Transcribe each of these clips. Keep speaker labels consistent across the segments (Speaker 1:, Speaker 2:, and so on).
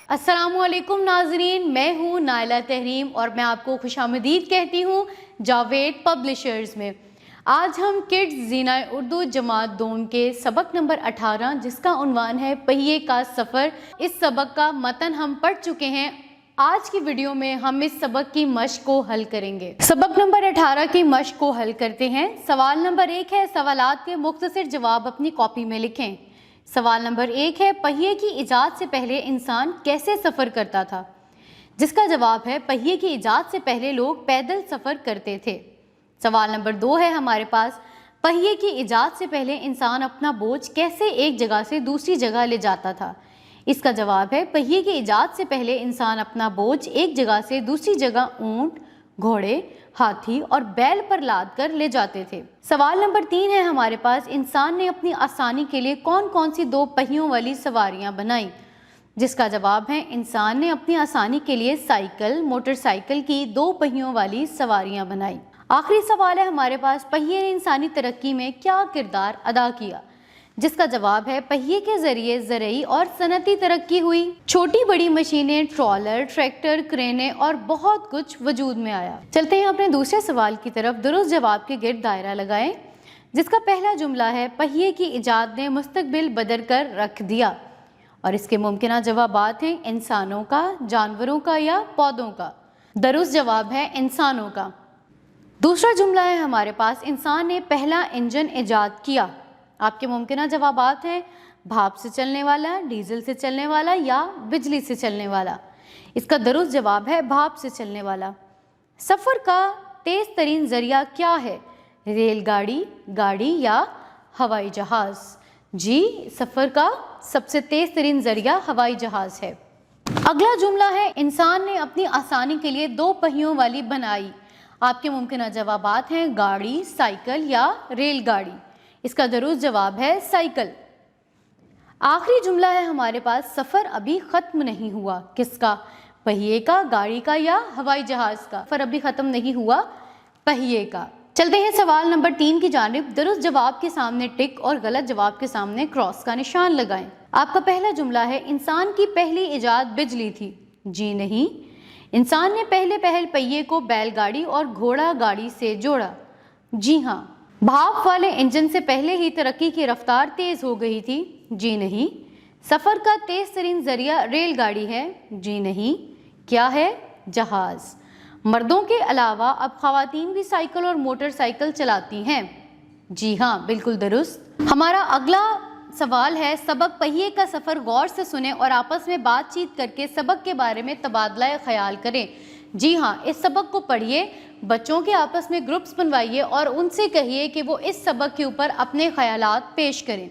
Speaker 1: अस्सलामुअलैकुम नाजरीन, मैं हूँ नाइला तहरीम और मैं आपको खुशामदीद कहती हूँ जावेद पब्लिशर्स में। आज हम किड्स ज़ीना उर्दू जमात दोम के सबक नंबर 18 जिसका उन्वान है पहिए का सफ़र, इस सबक का मतन हम पढ़ चुके हैं। आज की वीडियो में हम इस सबक की मश्क को हल करेंगे। सबक नंबर 18 की मश्क को हल करते हैं। सवाल नंबर 1 है, सवालात के मुख्तसर जवाब अपनी कॉपी में लिखें। सवाल नंबर 1 है, पहिए की इजाद से पहले इंसान कैसे सफ़र करता था? जिसका जवाब है पहिए की इजाद से पहले लोग पैदल सफ़र करते थे। सवाल नंबर 2 है हमारे पास, पहिए की इजाद से पहले इंसान अपना बोझ कैसे एक जगह से दूसरी जगह ले जाता था? इसका जवाब है पहिए की इजाद से पहले इंसान अपना बोझ एक जगह से दूसरी जगह ऊंट, घोड़े, हाथी और बैल पर लाद कर ले जाते थे। सवाल नंबर 3 है हमारे पास, इंसान ने अपनी आसानी के लिए कौन कौन सी 2 पहियों वाली सवारियां बनाई? जिसका जवाब है इंसान ने अपनी आसानी के लिए साइकिल, मोटरसाइकिल की 2 पहियों वाली सवारियां बनाई। आखिरी सवाल है हमारे पास, पहिए ने इंसानी तरक्की में क्या किरदार अदा किया? जिसका जवाब है पहिए के जरिए ज़रई और सनती तरक्की हुई। छोटी बड़ी मशीनें, ट्रॉलर, ट्रैक्टर, क्रेनें और बहुत कुछ वजूद में आया। चलते हैं अपने दूसरे सवाल की तरफ। दुरुस्त जवाब के गिर्द दायरा लगाएं। जिसका पहला जुमला है, पहिए की इजाद ने मुस्तकबिल बदल कर रख दिया। और इसके मुमकिन जवाबात हैं इंसानों का, जानवरों का या पौधों का। दुरुस्त जवाब है इंसानों का। दूसरा जुमला है हमारे पास, इंसान ने पहला इंजन इजाद किया। आपके मुमकिन जवाबात हैं भाप से चलने वाला, डीजल से चलने वाला या बिजली से चलने वाला। इसका दुरुस्त जवाब है भाप से चलने वाला। सफ़र का तेज़ तरीन ज़रिया क्या है? रेलगाड़ी, गाड़ी या हवाई जहाज़? जी, सफ़र का सबसे तेज़ तरीन ज़रिया हवाई जहाज़ है। अगला जुमला है, इंसान ने अपनी आसानी के लिए 2 पहियों वाली बनाई। आपके मुमकिन जवाबात हैं गाड़ी, साइकिल या रेलगाड़ी। इसका दुरुस्त जवाब है साइकिल। आखिरी जुमला है हमारे पास, सफ़र अभी ख़त्म नहीं हुआ। किसका? पहिए का, गाड़ी का या हवाई जहाज़ का? सफ़र अभी ख़त्म नहीं हुआ, पहिए का। चलते हैं सवाल नंबर 3 की जानिब। दुरुस्त जवाब के सामने टिक और गलत जवाब के सामने क्रॉस का निशान लगाएं। आपका पहला जुमला है, इंसान की पहली इजाद बिजली थी। जी नहीं। इंसान ने पहल पहिए को बैलगाड़ी और घोड़ा गाड़ी से जोड़ा। जी हाँ। भाप वाले इंजन से पहले ही तरक्की की रफ्तार तेज हो गई थी। जी नहीं। सफ़र का तेज तरीन जरिया रेलगाड़ी है। जी नहीं। क्या है? जहाज़। मर्दों के अलावा अब ख़वातीन भी साइकिल और मोटरसाइकिल चलाती हैं। जी हाँ, बिल्कुल दुरुस्त। हमारा अगला सवाल है, सबक पहिए का सफ़र गौर से सुने और आपस में बातचीत करके सबक के बारे में तबादला ख्याल करें। जी हाँ, इस सबक को पढ़िए, बच्चों के आपस में ग्रुप्स बनवाइए और उनसे कहिए कि वो इस सबक के ऊपर अपने ख्यालात पेश करें।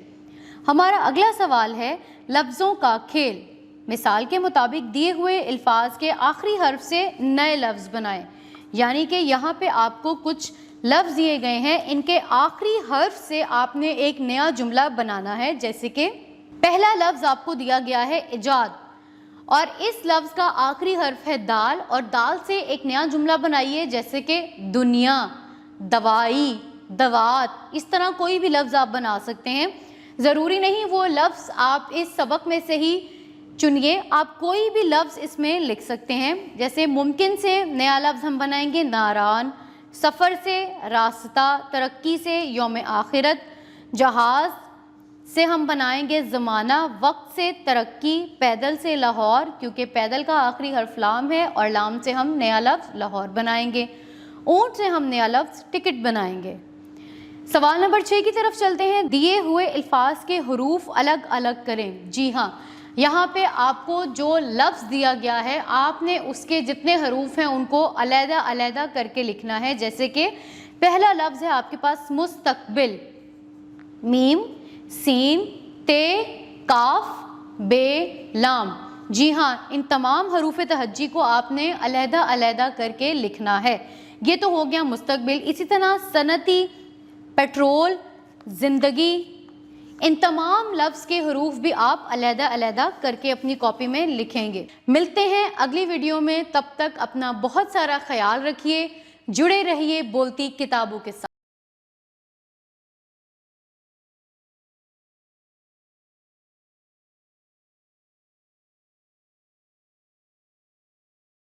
Speaker 1: हमारा अगला सवाल है, लफ्ज़ों का खेल। मिसाल के मुताबिक दिए हुए अल्फाज के आखिरी हर्फ से नए लफ्ज़ बनाएं। यानी कि यहाँ पे आपको कुछ लफ्ज़ दिए गए हैं, इनके आखिरी हर्फ से आपने एक नया जुमला बनाना है। जैसे कि पहला लफ्ज़ आपको दिया गया है इजाद और इस लफ्ज़ का आखिरी हर्फ है दाल, और दाल से एक नया जुमला बनाइए जैसे कि दुनिया, दवाई, दवात। इस तरह कोई भी लफ्ज़ आप बना सकते हैं। ज़रूरी नहीं वो लफ्ज़ आप इस सबक में से ही चुनिए, आप कोई भी लफ्ज़ इसमें लिख सकते हैं। जैसे मुमकिन से नया लफ्ज़ हम बनाएंगे नारान, सफ़र से रास्ता, तरक्की से यौम आखिरत, जहाज़ से हम बनाएंगे ज़माना, वक्त से तरक्की, पैदल से लाहौर क्योंकि पैदल का आखिरी हर्फ लाम है और लाम से हम नया लफ्ज़ लाहौर बनाएंगे। ऊँट से हम नया लफ्ज़ टिकट बनाएंगे। सवाल नंबर 6 की तरफ चलते हैं। दिए हुए अल्फाज के हरूफ अलग अलग करें। जी हाँ, यहाँ पे आपको जो लफ्ज़ दिया गया है आपने उसके जितने हरूफ हैं उनको अलहदा अलहदा करके लिखना है। जैसे कि पहला लफ्ज़ है आपके पास मुस्तकबिल, मीम, सीन, ते, काफ, बे, लाम। जी हाँ, इन तमाम हरूफ तहज्जी को आपने अलहदा अलहदा करके लिखना है। ये तो हो गया मुस्तकबिल। इसी तरह सनती, पेट्रोल, ज़िंदगी, इन तमाम लफ्ज़ के हरूफ भी आप अलहदा अलहदा करके अपनी कॉपी में लिखेंगे। मिलते हैं अगली वीडियो में, तब तक अपना बहुत सारा ख्याल रखिए, जुड़े रहिए बोलती किताबों के साथ।